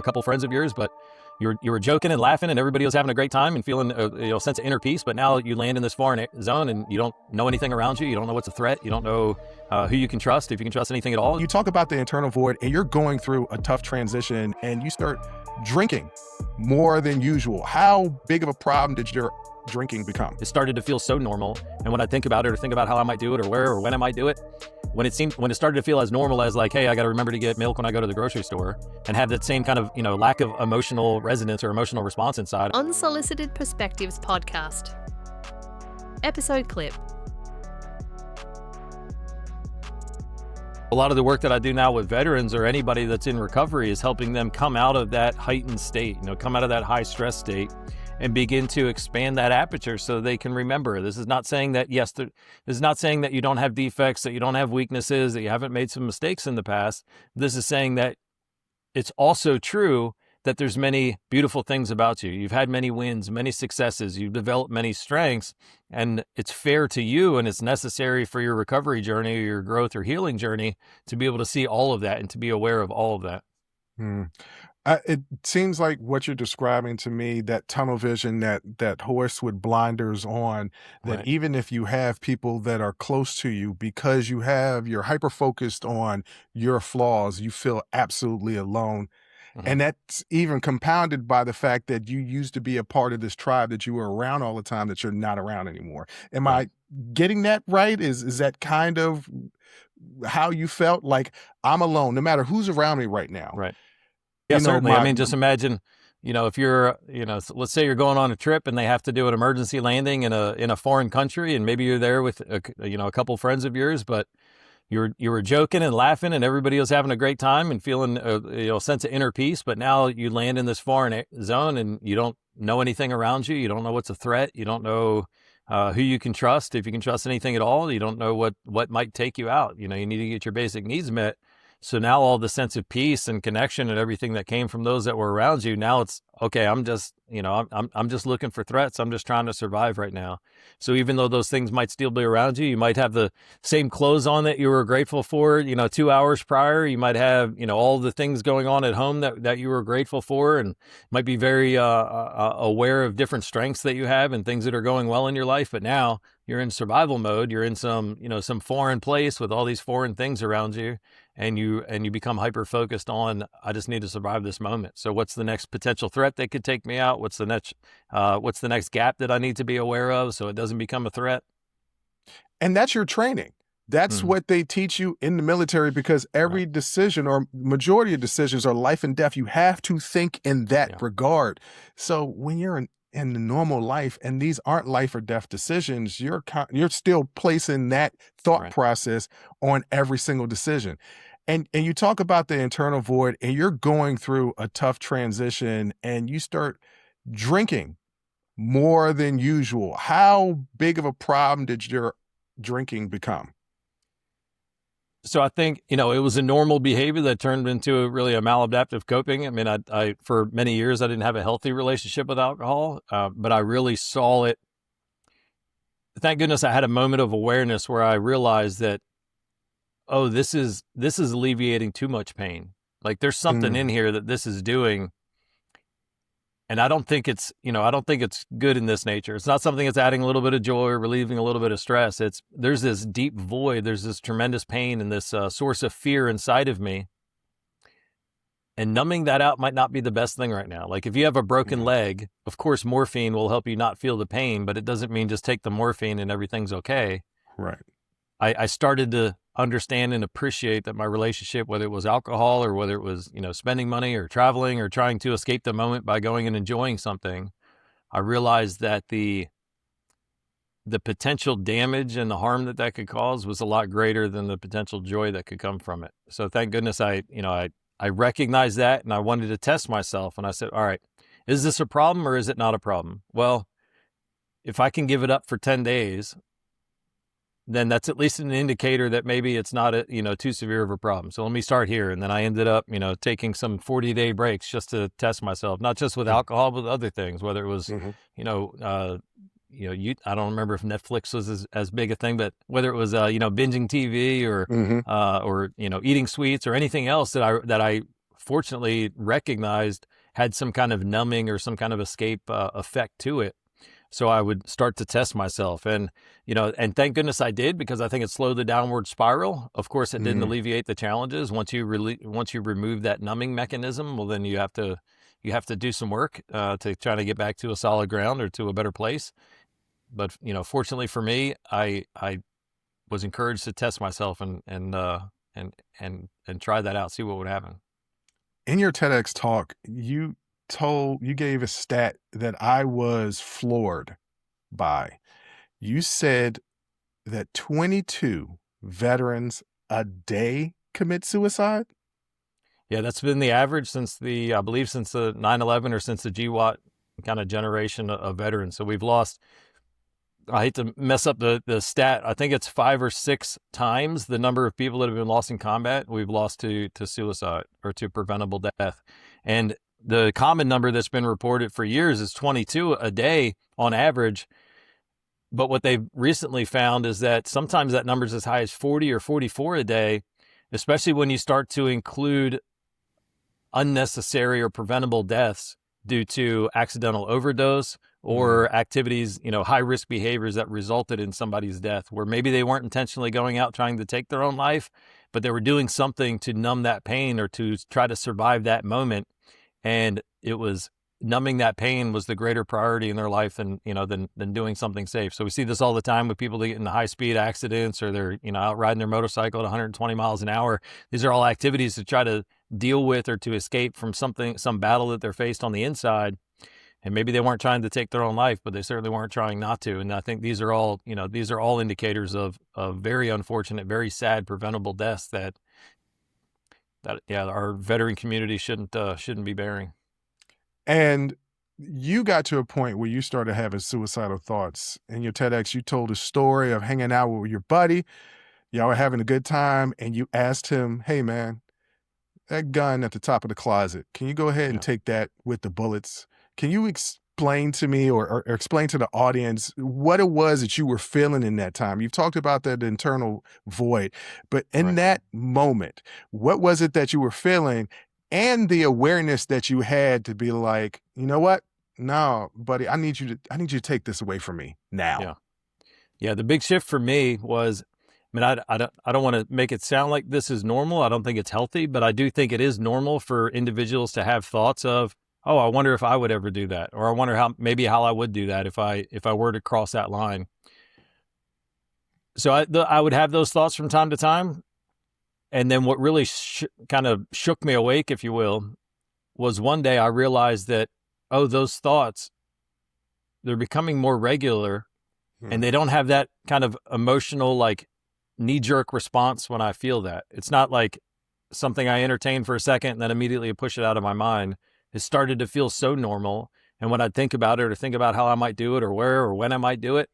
a couple friends of yours, but you were joking and laughing and everybody was having a great time and feeling a sense of inner peace. But now you land in this foreign zone and you don't know anything around you. You don't know what's a threat. You don't know who you can trust, if you can trust anything at all. You talk about the internal void and you're going through a tough transition and you start drinking more than usual. How big of a problem did your drinking become? It started to feel so normal. And when I think about it or think about how I might do it or where or when I might do it, when it started to feel as normal as like, hey, I got to remember to get milk when I go to the grocery store, and have that same kind of, lack of emotional resonance or emotional response inside. Unsolicited Perspectives podcast. Episode clip. A lot of the work that I do now with veterans or anybody that's in recovery is helping them come out of that heightened state, come out of that high stress state and begin to expand that aperture so they can remember. This is not saying that, this is not saying that you don't have defects, that you don't have weaknesses, that you haven't made some mistakes in the past. This is saying that it's also true that there's many beautiful things about you. You've had many wins, many successes, you've developed many strengths, and it's fair to you and it's necessary for your recovery journey or your growth or healing journey to be able to see all of that and to be aware of all of that. It seems like what you're describing to me, that tunnel vision, that horse with blinders on, that Right. even if you have people that are close to you, because you're hyper-focused on your flaws, you feel absolutely alone. Mhm. And that's even compounded by the fact that you used to be a part of this tribe that you were around all the time that you're not around anymore. Am Right. I getting that right? Is that kind of how you felt? Like, I'm alone, no matter who's around me right now. Right. Yeah, You know, certainly. I my mean, just imagine, if you're, let's say you're going on a trip and they have to do an emergency landing in a foreign country, and maybe you're there with a couple friends of yours, but you were joking and laughing and everybody was having a great time and feeling a sense of inner peace. But now you land in this foreign zone and you don't know anything around you. You don't know what's a threat. You don't know who you can trust, if you can trust anything at all. You don't know what might take you out. You need to get your basic needs met. So now all the sense of peace and connection and everything that came from those that were around you, now it's okay. I'm just, I'm just looking for threats. I'm just trying to survive right now. So even though those things might still be around you, you might have the same clothes on that you were grateful for, 2 hours prior. You might have, all the things going on at home that you were grateful for, and might be very aware of different strengths that you have and things that are going well in your life. But now you're in survival mode. You're in some foreign place with all these foreign things around you. And you become hyper-focused on, I just need to survive this moment. So what's the next potential threat that could take me out? What's the next gap that I need to be aware of so it doesn't become a threat? And that's your training. That's what they teach you in the military, because every decision or majority of decisions are life and death. You have to think in that regard. So when you're in the normal life and these aren't life or death decisions, you're still placing that thought process on every single decision. And you talk about the internal void and you're going through a tough transition and you start drinking more than usual. How big of a problem did your drinking become? So I think, it was a normal behavior that turned into really a maladaptive coping. I mean, I for many years, I didn't have a healthy relationship with alcohol, but I really saw it. Thank goodness I had a moment of awareness where I realized that, oh, this is alleviating too much pain. Like there's something in here that this is doing. And I don't think it's good in this nature. It's not something that's adding a little bit of joy or relieving a little bit of stress. There's this deep void. There's this tremendous pain and this source of fear inside of me. And numbing that out might not be the best thing right now. Like if you have a broken leg, of course, morphine will help you not feel the pain, but it doesn't mean just take the morphine and everything's okay. Right. I started to understand and appreciate that my relationship, whether it was alcohol or whether it was, spending money or traveling or trying to escape the moment by going and enjoying something, I realized that the potential damage and the harm that could cause was a lot greater than the potential joy that could come from it. So thank goodness I recognized that, and I wanted to test myself. And I said, all right, is this a problem or is it not a problem? Well, if I can give it up for 10 days, then that's at least an indicator that maybe it's not too severe of a problem. So let me start here. And then I ended up, taking some 40-day breaks just to test myself, not just with alcohol, but with other things, whether it was, I don't remember if Netflix was as big a thing, but whether it was, binging TV or eating sweets or anything else that I fortunately recognized had some kind of numbing or some kind of escape effect to it. So I would start to test myself, and and thank goodness I did, because I think it slowed the downward spiral. Of course, it didn't alleviate the challenges. Once you remove that numbing mechanism, well, then you have to do some work to try to get back to a solid ground or to a better place. But fortunately for me, I was encouraged to test myself and try that out, see what would happen. In your TEDx talk, you gave a stat that I was floored by. You said that 22 veterans a day commit suicide. Yeah, that's been the average since the 9/11, or since the GWAT kind of generation of veterans. So we've lost, I hate to mess up the stat, I think it's 5 or 6 times the number of people that have been lost in combat we've lost to suicide or to preventable death. And the common number that's been reported for years is 22 a day on average. But what they've recently found is that sometimes that number is as high as 40 or 44 a day, especially when you start to include unnecessary or preventable deaths due to accidental overdose or activities, high-risk behaviors that resulted in somebody's death, where maybe they weren't intentionally going out trying to take their own life, but they were doing something to numb that pain or to try to survive that moment. And it was numbing that pain was the greater priority in their life than doing something safe. So we see this all the time with people that get into high-speed accidents, or they're out riding their motorcycle at 120 miles an hour. These are all activities to try to deal with or to escape from some battle that they're faced on the inside. And maybe they weren't trying to take their own life, but they certainly weren't trying not to. And I think these are all indicators of very unfortunate, very sad preventable deaths that our veteran community shouldn't be bearing. And you got to a point where you started having suicidal thoughts. In your TEDx, you told a story of hanging out with your buddy. Y'all were having a good time, and you asked him, "Hey, man, that gun at the top of the closet, can you go ahead and take that with the bullets? Can you explain to me or explain to the audience what it was that you were feeling in that time?" You've talked about that internal void, but in that moment, what was it that you were feeling, and the awareness that you had to be like, you know what? No, buddy, I need you to take this away from me now. Yeah. The big shift for me was, I don't want to make it sound like this is normal. I don't think it's healthy, but I do think it is normal for individuals to have thoughts of, oh, I wonder if I would ever do that, or I wonder how I would do that if I were to cross that line. So I would have those thoughts from time to time. And then what really kind of shook me awake, if you will, was one day I realized that, oh, those thoughts, they're becoming more regular, and they don't have that kind of emotional, like, knee-jerk response when I feel that. It's not like something I entertain for a second and then immediately push it out of my mind. It started to feel so normal. And when I think about it, or think about how I might do it, or where or when I might do it,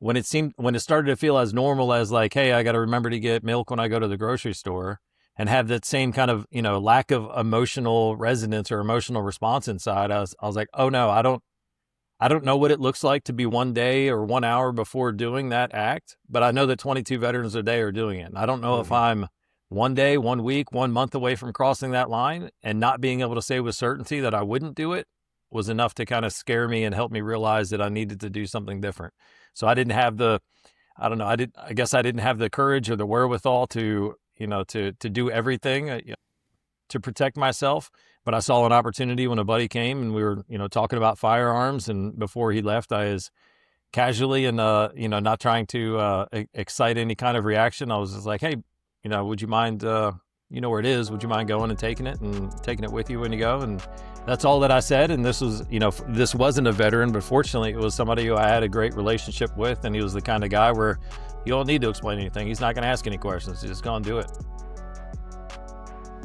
when it started to feel as normal as, like, hey, I got to remember to get milk when I go to the grocery store, and have that same kind of, lack of emotional resonance or emotional response inside, I was like, oh no, I don't know what it looks like to be 1 day or 1 hour before doing that act, but I know that 22 veterans a day are doing it. And I don't know if I'm 1 day, 1 week, 1 month away from crossing that line, and not being able to say with certainty that I wouldn't do it was enough to kind of scare me and help me realize that I needed to do something different. So I didn't have I guess I didn't have the courage or the wherewithal to do everything to protect myself. But I saw an opportunity when a buddy came, and we were, talking about firearms. And before he left, I was casually and, not trying to excite any kind of reaction. I was just like, hey, would you mind, where it is, would you mind going and taking it with you when you go? And that's all that I said. And this was, this wasn't a veteran, but fortunately it was somebody who I had a great relationship with. And he was the kind of guy where you don't need to explain anything. He's not going to ask any questions. He's just going to do it.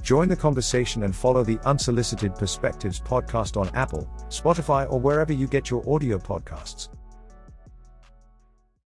Join the conversation and follow the Unsolicited Perspectives podcast on Apple, Spotify, or wherever you get your audio podcasts.